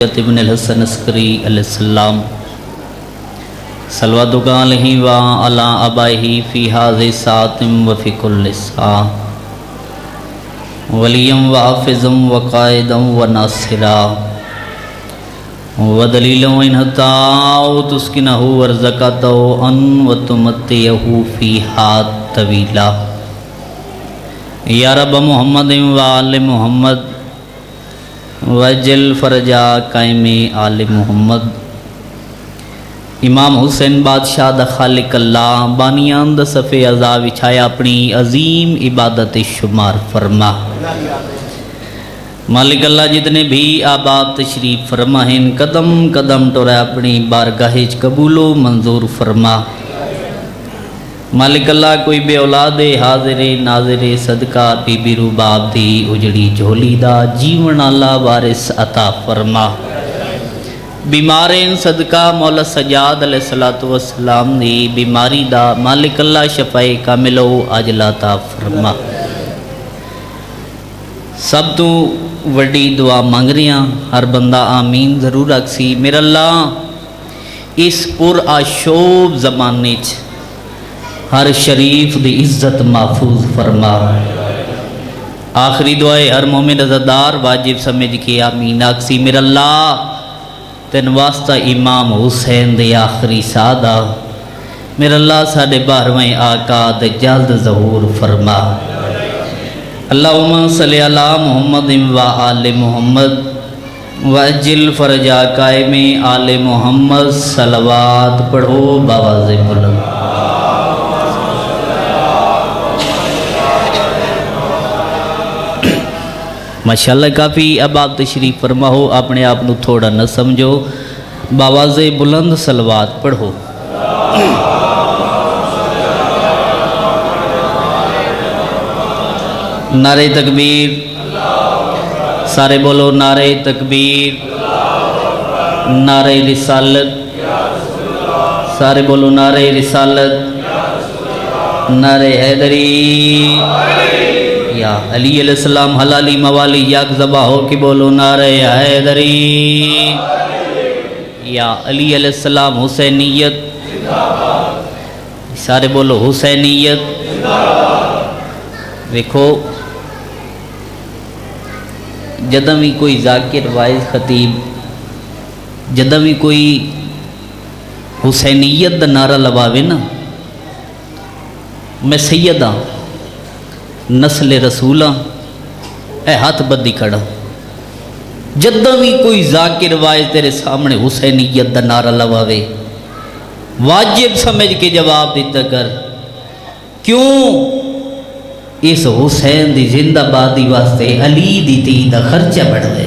ابن الحسن عسکری علیہ السلام صلوات علیہ و علی آبائہ فی ھذہ ساعۃ و فی کل ساعۃ ولیا و حافظا و قائدا و ناصرا و دلیلا و انہتا و تسکنہ و رزقتہ ان و تمتعہ فیہا طویلا یا رب محمد و آل محمد وجل فرجا قائم آل محمد امام حسین بادشاہ دا خالق اللہ بانیان دا صفِ عزا وچھایا اپنی عظیم عبادت شمار فرما مالک اللہ جتنے بھی آباد تشریف فرما ہیں قدم قدم ٹورے اپنی بارگاہ قبول و منظور فرما مالک اللہ کوئی بے اولاد حاضر ناظر صدقہ بی بی روباب دی اجڑی جھولی دا جیون اللہ وارث عطا فرما بیمارین صدقہ مولا سجاد علیہ السلام دی بیماری دا مالک اللہ شفاء کامل و عاجل عطا فرما سب تو وڈی دعا مانگ رہے ہیں ہر بندہ آمین ضرور رکھسی میرا اللہ اس پر آشوب زمانے ہر شریف دی عزت محفوظ فرما آخری دعائے ہر مومن عزادار واجب سمجھ کے آمین آکسی میرا اللہ تین واسطہ امام حسین دے آخری سادہ میرا اللہ ساڑھے 12ویں آقا دے جلد ظہور فرما اللہم صلی علی محمد و آل محمد وجل فرجا قائم آل محمد صلوات پڑھو باواز بلند ماشاءاللہ کافی اب آپ تشریف فرما ہو اپنے آپ نو تھوڑا نہ سمجھو باواز بلند صلوات پڑھو نعرہ تکبیر سارے بولو نعرہ تکبیر نعرہ رسالت سارے بولو نعرہ رسالت نعرہ حیدری یا علی علیہ السلام حلالی موالی یک ذبح ہو کہ بولو نعرہ حیدری یا علی علیہ السلام حسینیت سارے بولو حسینیت دیکھو جدہ بھی کوئی ذاکر وائز خطیب جدہ بھی کوئی حسینیت دا نعرہ لواوے نا میں سیدہ نسل رسولہ اے ہاتھ بدی کھڑا جدہ بھی کوئی ذاکر وائز تیرے سامنے حسینیت دا نعرہ لواوے واجب سمجھ کے جواب دیتا کر کیوں اس حسین دی زندہ بادی واسطے علی دی تی دا خرچہ بڑھوے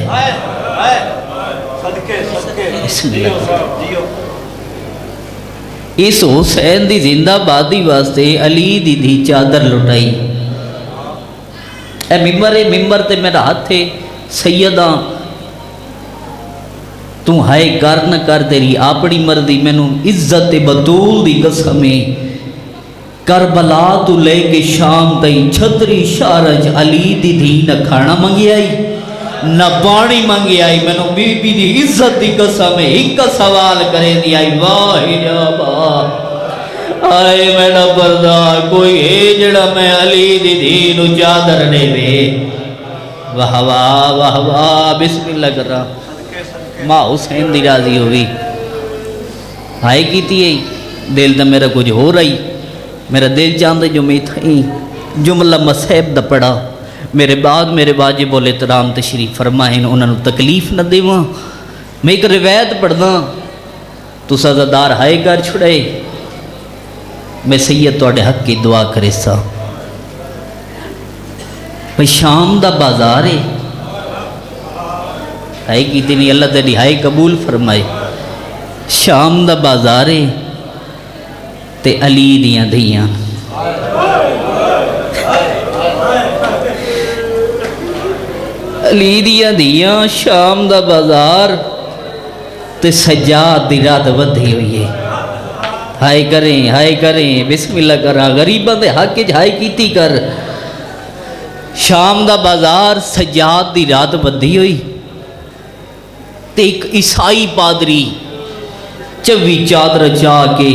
اس حسین دی زندہ بادی واسطے علی دی دی چادر لٹائی اے ممبر تے میرا ہاتھ ہے سیدہ تو ہائے کر نہ کر تیری اپنی مرضی مینوں عزت بطول دی قسمیں کربلا تو لے کے شام تئی چھتری شارج علی دی دھی نہ کھانا منگی آئی نہ پانی منگی آئی مینوں بی بی دی عزت دی قسمیں ایک سوال کرے دی آئی واہ جابا آئے میرا بردار کوئی ہے جڑا میں علی دی دین و چادر نے بے واہ واہ واہ واہ بسم اللہ کر رہا ماں حسین دی راضی ہوئی آئے کیتی ہے دل دا میرا کچھ ہو رہی میرا دل چاندے جو میں تھا جملہ مسیب دا پڑا میرے بعد میرے واجب الاحترام تشریف فرمائیں انہوں تکلیف نہ دے وہاں میں ایک روایت پڑھنا تو سزادار ہائے کر چھڑے میں سید توڑے حق کی دعا کرے سا بھئی شام دا بازار ہے ہائے کی تینی اللہ تیری ہائے قبول فرمائے شام دا بازار ہے تے علی دیاں دیاں علی دیاں دیاں شام دا بازار تے سجاد دی رات ودھی ہوئی ہے ہائے کریں بسم اللہ کرا غریبہ دے حق کے ہائے کیتی کر شام دا بازار سجاد دی رات بدھی ہوئی تے ایک عیسائی پادری چوی چادر چا کے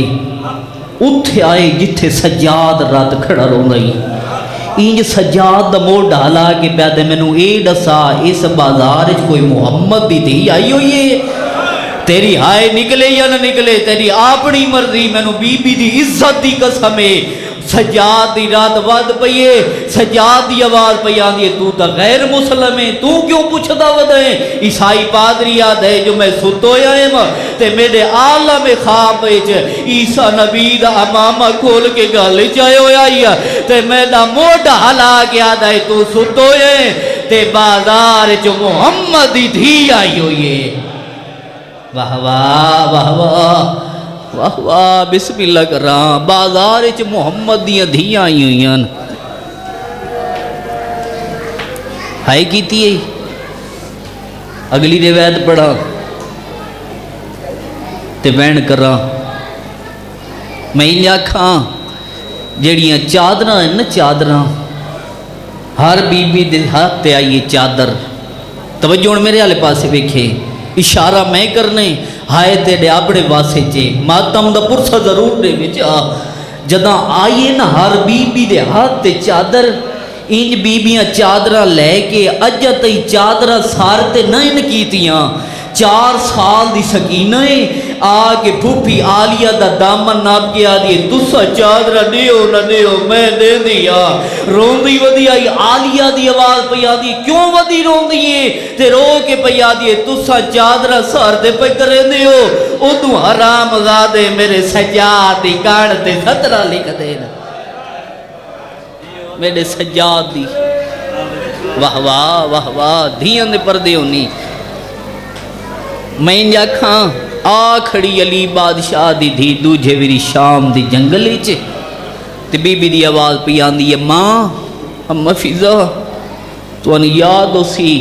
اتھے آئے جتھے سجاد رات کھڑا رونائی انج سجاد دا موڑ ہلا کے پیادے میں نو اے ڈسا اس بازار کوئی محمد دی تھی آئی ہوئی ہے تیری ہائے نکلے یا نہ نکلے تیری اپنی مرضی میں نو بی بی دی عزت دی قسم ہے سجاد دی رات ود پئیے سجاد دی آواز پئی آندی ہے تو تا غیر مسلم ہے تو کیوں پوچھدا ودے عیسائی پادری یاد ہے جو میں ستو ایم تے میرے عالم خواب وچ عیسیٰ نبی دا امامہ کھول کے گل چائے ہویا تے میرا موڈا ہلا کے آد ہے تو ستو ہے تے بازار جو محمد دی دھی آئی ہوئی ہے واہ واہ واہ واہ واہ واہ بسم اللہ کر رہا بازار چ محمد دیاں دھیاں آئی ہوئی ہیں ہائے کیتی ہے اگلی روایت پڑھا تے وین کر رہا میں انجا کھاں جڑیاں چادراں ہیں نا چادراں ہر بی بی دے ہاتھ تے آئیے چادر توجہ میرے والے پاسے ویکھے اشارہ میں کرنے ہائے تیرے اپنے واسے چے ماتم دا پرسا ضرور دے بچا جداں آئیے نا ہر بی بی دے ہاتھ تے چادر انج بیبیاں چادرہ لے کے اجا تی چادرہ سارتے نائن کیتیاں 4 سال دی سکینہیں آگے پھوپی آلیہ دا دامن ناب کے آدھئے تسا چادرہ دیو نہ دیو میں دے دیا روندی ودی آئی آلیہ دی آواز پہ آدھی کیوں ودی روندی ہے تے رو کے پہ آدھی تسا چادرہ سارتے پہ کرے دیو او تو حرام زادے میرے سجاد دی کانتے سترہ لکھ دینا میرے سجاد دی واہ واہ واہ واہ دھیان دے پردے ہونی میں انجا کھاں آکھڑی علی بادشاہ دی دھی دوجہ ویری شام دی جنگلی چے تے بی بی دی آواز پی آندی ہے ماں اما فیضا تو انہیں یاد ہو سی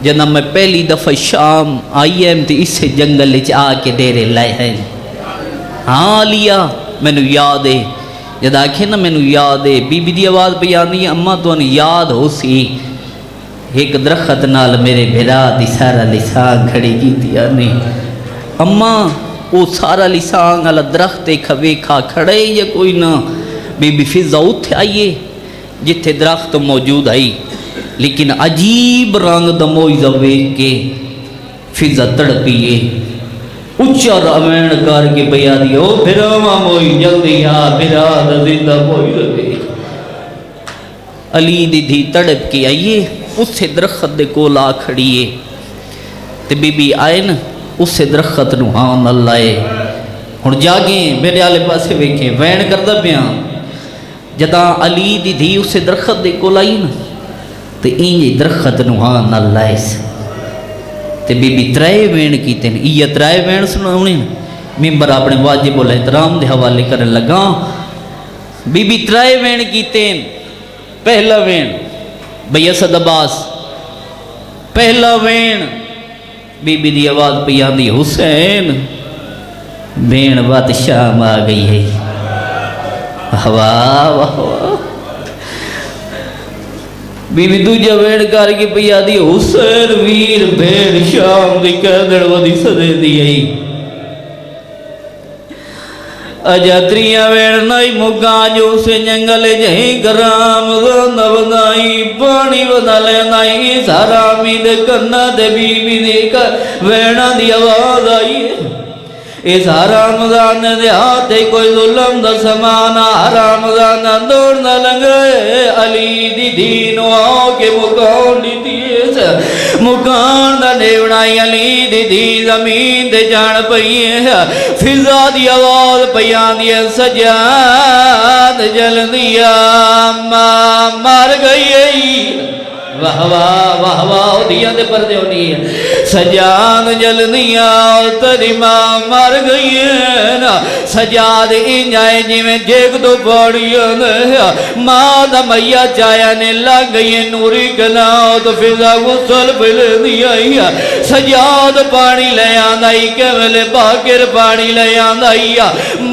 جنہ میں پہلی دفعہ شام آئی ایم تے اس سے جنگلی چے آ کے دیرے لائے ہیں ہاں لیا میں نو یاد ہے جد آکھے نا میں نو یاد ہے بی بی دی آواز پی آندی ہے اما تو انہیں یاد ہو سی ایک درخت نال میرے بھرا دی سارا لسان کھڑی کی دیا نہیں اماں وہ سارا لسان والا درخت کھوے کھا کھڑے یا کوئی نہ بی بی فضا اتھے آئیے جتھے درخت موجود آئی لیکن عجیب رنگ دموئی زویک کے فضا تڑپیے اچھا رامین کار کے بیا دی او بھرا ماں موئی جلدی آ بھرا دا زندہ موئی زویک علی دی دھی تڑپ کے آئیے اس سے درخت دے کو لا کھڑیے تے بی بی آئے نا اس سے درخت نو ہاں اللہ آئے ہن جاگیں میرے آلے پاسے ویکھیں وین کردہ بیان جدا علی دی دھی اس سے درخت دے کو لائی نا تے اینجے درخت نو ہاں اللہ آئے تے بی بی ترائے وین کیتے ہیں یہ ترائے وین سنا انہیں ممبر اپنے واجب الاحترام دے حوالے کرنے لگا بی بی ترائے وین کیتے ہیں پہلا وین بھئی اسد عباس پہلا وین بی بی دی آواز پہ آندی حسین بین بات شام آ گئی ہے واہ واہ واہ بی بی دوجہ وین کار کی پہ آندی حسین ویر بین شام دی کہدڑ ودی صدے دی ہے اجاتریاں وین نائی مگاں جو سے جنگل جہیں گرام زندہ بدائی پانی بدالے نائی سارامی دے کرنا دے بی بی دے کر وینا دی آواز آئی اس حرام زانے دے ہاتھے کوئی ظلم دا سمانا حرام زانا دوڑنا لنگے علی دی دینو آؤ کے مکان دی دیس مکان دا نیونائی علی دی دی زمین دے جان پئیے فضا دی آواز پیان دی سجاد جل دیا مار گئی واہ واہ واہ واہ دیاں دے پردے ہونی ہے سجاد جل دیا تری ماں مر گئی ہے نا سجاد انجائے جی میں جیگ دو پاڑی ہے ماں دا میا چایا نے لگ گئی نوری گناہ تو فضا غسل پھل دیا ہے سجاد پانی لے آندائی کیولے باکر پانی لے آندائی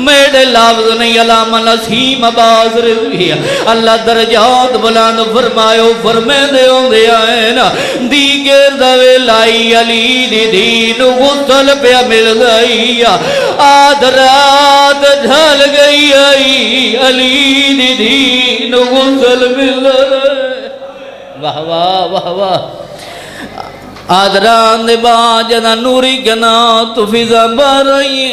میڈے لفظ نہیں علامہ نسیم عباس رضوی اللہ درجات بلند فرمائے فرمے دے دے آئے نا دیگر دوے لائی علی دی دین غسل پہ مل گئی آدھ رات ڈھل گئی آئی علی دی دین غسل مل گئی واہ واہ واہ واہ آدھران دے باجنا نوری گنا تو فضا بارئی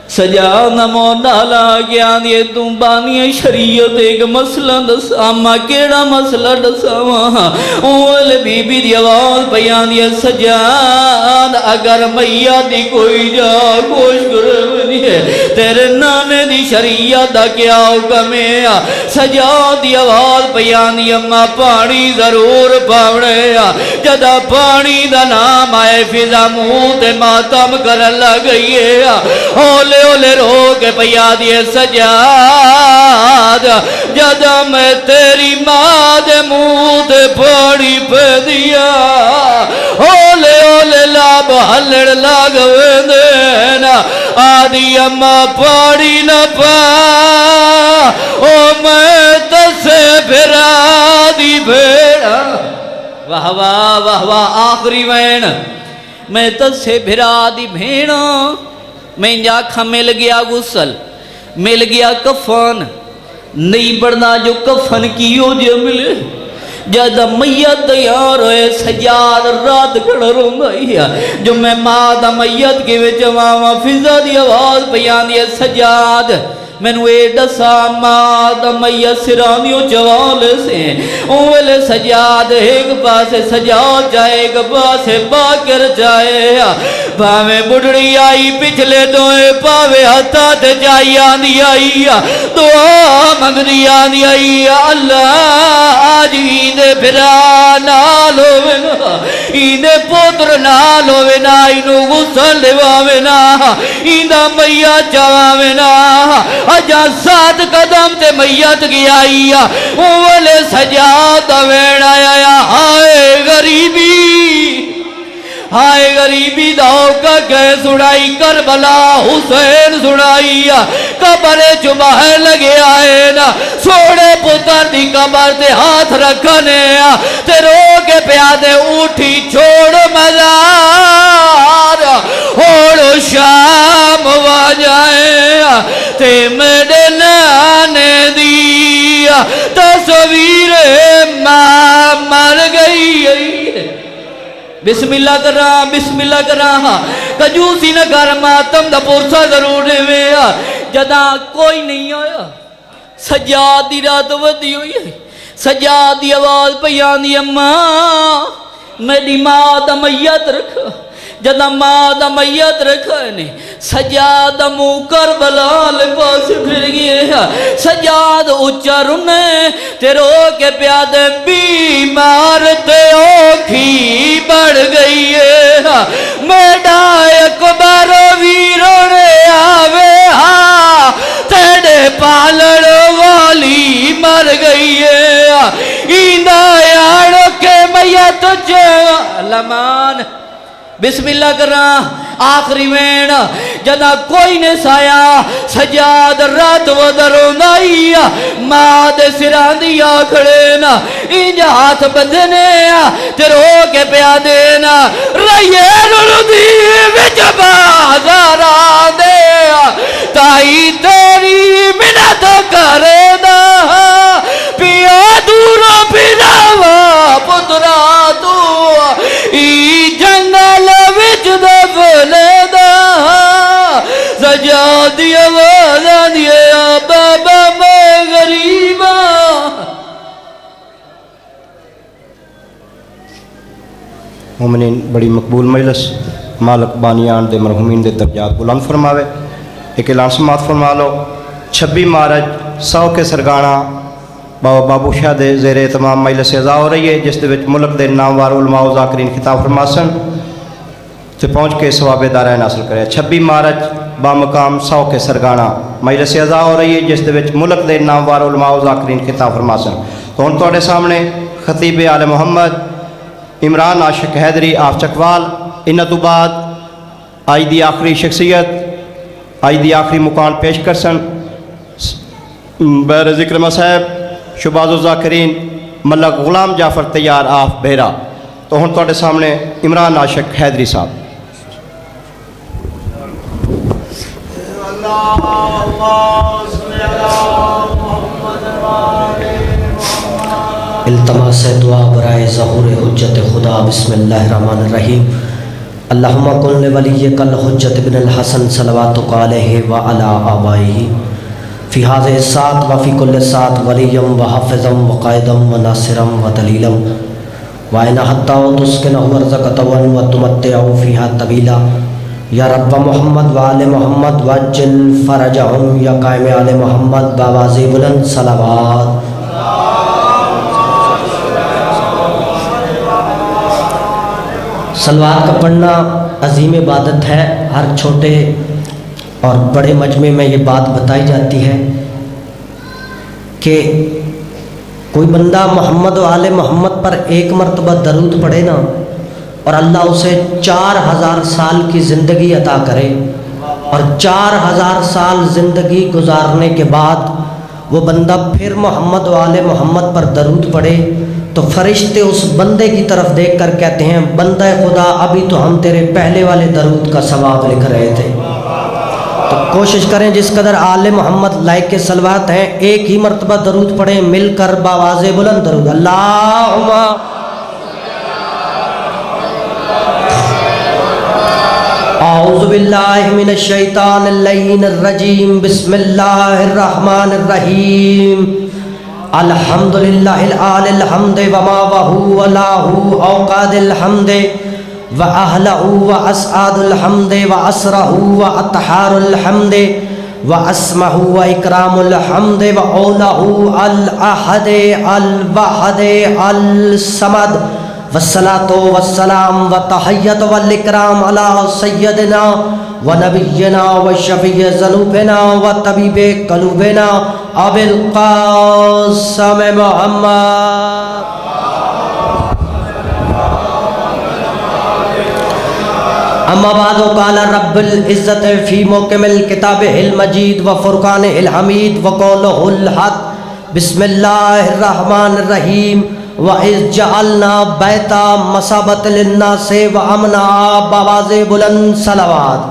سجانا موڈالا گیا دیئے تم بانی شریعت ایک مسئلہ دسا اما کیڑا مسئلہ دسا وہاں اول بی بی دی آواز بیان دیئے سجاد اگر میاں دی کوئی جا کوش کرونی ہے تیرے نانے دی شریعت دا کیا حکم ہے سجاد دی آواز بیان دیئے اما پانی ضرور پاوڑے جدا پانی دا نام آئے فضا موت ماتم کر لگئی ہے اولے اولے رو کے پیا دیے سجاد جدا میں تیری ماں دے منہ تے پاڑی پہ دیا اولے اولے لاب ہلڑ لگ ویندینا آدھی اما پاڑی نہ پا او میں تسے پھرا دی بھیڑا واہ واہ واہ واہ آخری وین میں تسے بھرا دی بھیڑا میں جاکھا مل گیا غسل مل گیا کفن نہیں پڑھنا جو کفن کیو جو ملے جد میت تیار ہوئے سجاد رات کھڑا رونگائی جو میں مادہ میت کے وچ ماما فضا دی آواز بیان دی سجاد میں نو ایڈسا مادہ میت سرانیوں چوالے سے اولے سجاد ایک پاسے سجاد جائے ایک پاسے باکر جائے پاوے بڑھڑی آئی پچھلے دوئے پاوے ہتا تے جائی آنی آئی دعا مگنی آنی آئی اللہ آج اینے پھرا نال ہوئے نا اینے پوتر نال ہوئے نا اینو غسل دیواوے نا اینا میت چواوے نا اجا سات قدم تے میت گیا آئی اولے سجاد وین آیا ہائے غریبی داؤ کا گئے سڑائی کربلا حسین سڑائی قبر چباہ لگے آئے نا سوڑے پتر دی قبر تے ہاتھ رکھنے تے رو کے پیادے اٹھی چھوڑ مزار ہوڑو شام واجائے تے میرے نانے دیا تصویر ماں مر گئی بسم اللہ کر رہا کجوسی نہ کر ماتم دا پورسا ضرور میں جدا کوئی نہیں آیا سجاد دی رات ودی ہوئی سجاد دی آواز پیانی اماں میری ماں دا میت رکھا جدا ماں دا میت رکھنے سجاد مو کربلا لے پاس پھر گئے سجاد اچھا رنے تے رو کے پیادے بیمار تے اوکھی بڑھ گئی ہے میڈا اکبر ویرونے آوے تیڑے پالڑ والی مر گئی ہے ایندہ یاڑو کے میت لمان بسم اللہ کر رہا آخری وین جدا کوئی نے سایا سجاد رات و دروندائی ماں دے سران دیا کھڑینا انجا ہاتھ بندنے تیرو کے پیا دینا رئیے رلدی وچ بازارا دے تائی تیری منت کرے دا پیا دورا پھراوا پترا تو ای جنگل وچ دفلے دا سجاد دی آواز آنیے بابا میں غریبا مومنین بڑی مقبول مجلس مالک بانیان دے مرحومین دے درجات بلند فرماوے ایک اعلان سماعت فرما لو 26 مارچ 100 کے سرگانا بابا بابو شاہ دے زیر اہتمام مجلس اعزا ہو رہی ہے جس دے وچ ملک دے ناموار علماء و ذاکرین خطاب فرماسن تے پہنچ کے ثواب دارائن حاصل کرے 26 مارچ بامقام 100 کے سرگانا مجلس اعزا ہو رہی ہے جس دے وچ ملک دے ناموار علماء و ذاکرین خطاب فرماسن تو ہن تواڈے سامنے خطیب آل محمد عمران عاشق حیدری آف چکوال انہاں تو بعد آج دی آخری شخصیت آج دی آخری مکان پیش کرسن بیر ذکر صاحب شباز الذاکرین ملک غلام جعفر تیار آف بہرا۔ تو ہن تواڈے سامنے عمران عاشق حیدری صاحب۔ التماس دعا برائے ظہور حجت خدا۔ بسم اللہ الرحمن الرحیم۔ اللہم کن لولیک الحجت بن الحسن صلواتک علیہ وعلی آبائہ فی ھذہ الساعۃ وفی کل ساعۃ ولیا وحافظا وقائدا وناصرا ودلیلا وعین حتی تسکنہ ورزقہ وتمتعہ فیہا طویلا یا رب محمد وآل محمد وعجل فرجہم یا قائم آل محمد باواز بلند صلوات۔ صلوات کا پڑھنا عظیم عبادت ہے۔ ہر چھوٹے اور بڑے مجمع میں یہ بات بتائی جاتی ہے کہ کوئی بندہ محمد و آل محمد پر ایک مرتبہ درود پڑھے نا اور اللہ اسے 4000 سال کی زندگی عطا کرے، اور 4000 سال زندگی گزارنے کے بعد وہ بندہ پھر محمد و آل محمد پر درود پڑھے تو فرشتے اس بندے کی طرف دیکھ کر کہتے ہیں بندہ خدا ابھی تو ہم تیرے پہلے والے درود کا ثواب لکھ رہے تھے۔ تو کوشش کریں جس قدر آل محمد لائق کے صلوات ہیں ایک ہی مرتبہ درود پڑھیں مل کر باواز بلند درود۔ اللہم اعوذ باللہ من الشیطان اللعین الرجیم۔ بسم اللہ الرحمن الرحیم۔ الحمدللہ العالی الحمد وما وہو ولاہو اوقاد الحمد وأهله وأسعد الحمد وأسره وأطهار الحمد وأسمه وإكرام الحمد وأوله الأحد الوحد الصمد والصلاة والسلام والتحية والإكرام على سيدنا ونبينا وشفيع ذنوبنا وطبيب قلوبنا أبي القاسم محمد۔ اما بعد قال رب العزت فی محکم الکتاب المجید وفرقان الحمید وقولہ الحق۔ بسم اللہ الرحمن الرحیم۔ وَإِذْ جَعَلْنَا بَيْتًا مَثَابَةً لِلنَّاسِ وَأَمْنًا باواز بلند صلوات۔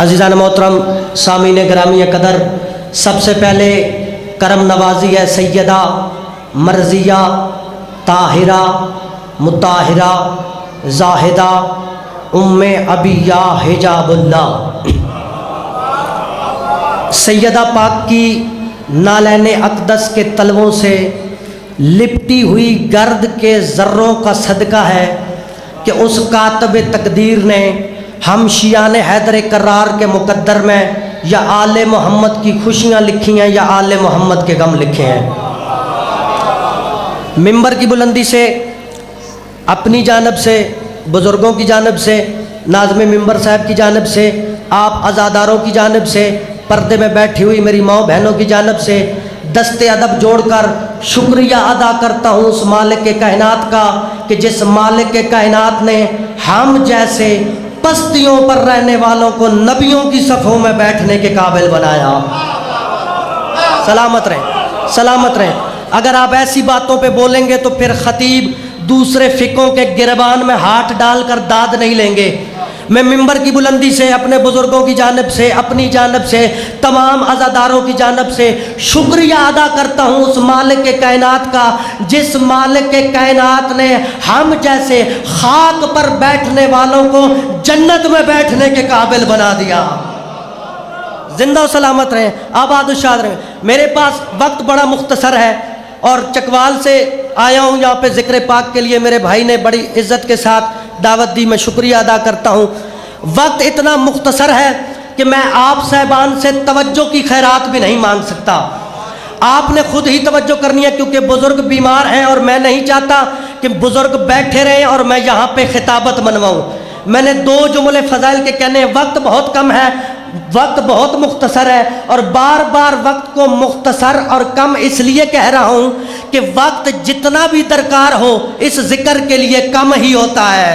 عزیزان محترم سامعین گرامی قدر، سب سے پہلے کرم نوازی ہے سیدہ مرضیہ طاہرہ مطہرہ زاہدہ ام ابیہ حجاب اللہ۔ سیدہ پاک کی نالین اقدس کے تلووں سے لپٹی ہوئی گرد کے ذروں کا صدقہ ہے کہ اس کاتب تقدیر نے ہم شیعان حیدر کرار کے مقدر میں یا آل محمد کی خوشیاں لکھی ہیں یا آل محمد کے غم لکھے ہیں۔ ممبر کی بلندی سے اپنی جانب سے، بزرگوں کی جانب سے، ناظم ممبر صاحب کی جانب سے، آپ عزاداروں کی جانب سے، پردے میں بیٹھی ہوئی میری ماں بہنوں کی جانب سے دست ادب جوڑ کر شکریہ ادا کرتا ہوں اس مالک کے کائنات کا کہ جس مالک کے کائنات نے ہم جیسے پستیوں پر رہنے والوں کو نبیوں کی صفوں میں بیٹھنے کے قابل بنایا۔ سلامت رہیں، سلامت رہیں۔ اگر آپ ایسی باتوں پہ بولیں گے تو پھر خطیب دوسرے فقوں کے گربان میں ہاتھ ڈال کر داد نہیں لیں گے۔ میں ممبر کی بلندی سے اپنے بزرگوں کی جانب سے، اپنی جانب سے، تمام عزاداروں کی جانب سے شکریہ ادا کرتا ہوں اس مالک کے کائنات کا جس مالک کے کائنات نے ہم جیسے خاک پر بیٹھنے والوں کو جنت میں بیٹھنے کے قابل بنا دیا۔ زندہ و سلامت رہیں، آباد و شاد رہیں۔ میرے پاس وقت بڑا مختصر ہے اور چکوال سے آیا ہوں یہاں پہ ذکر پاک کے لیے، میرے بھائی نے بڑی عزت کے ساتھ دعوت دی، میں شکریہ ادا کرتا ہوں۔ وقت اتنا مختصر ہے کہ میں آپ صاحبان سے توجہ کی خیرات بھی نہیں مانگ سکتا، آپ نے خود ہی توجہ کرنی ہے کیونکہ بزرگ بیمار ہیں اور میں نہیں چاہتا کہ بزرگ بیٹھے رہیں اور میں یہاں پہ خطابت منواؤں۔ میں نے 2 جملے فضائل کے کہنے ہیں، وقت بہت کم ہے، وقت بہت مختصر ہے، اور بار بار وقت کو مختصر اور کم اس لیے کہہ رہا ہوں کہ وقت جتنا بھی درکار ہو اس ذکر کے لیے کم ہی ہوتا ہے۔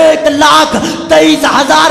1,23,000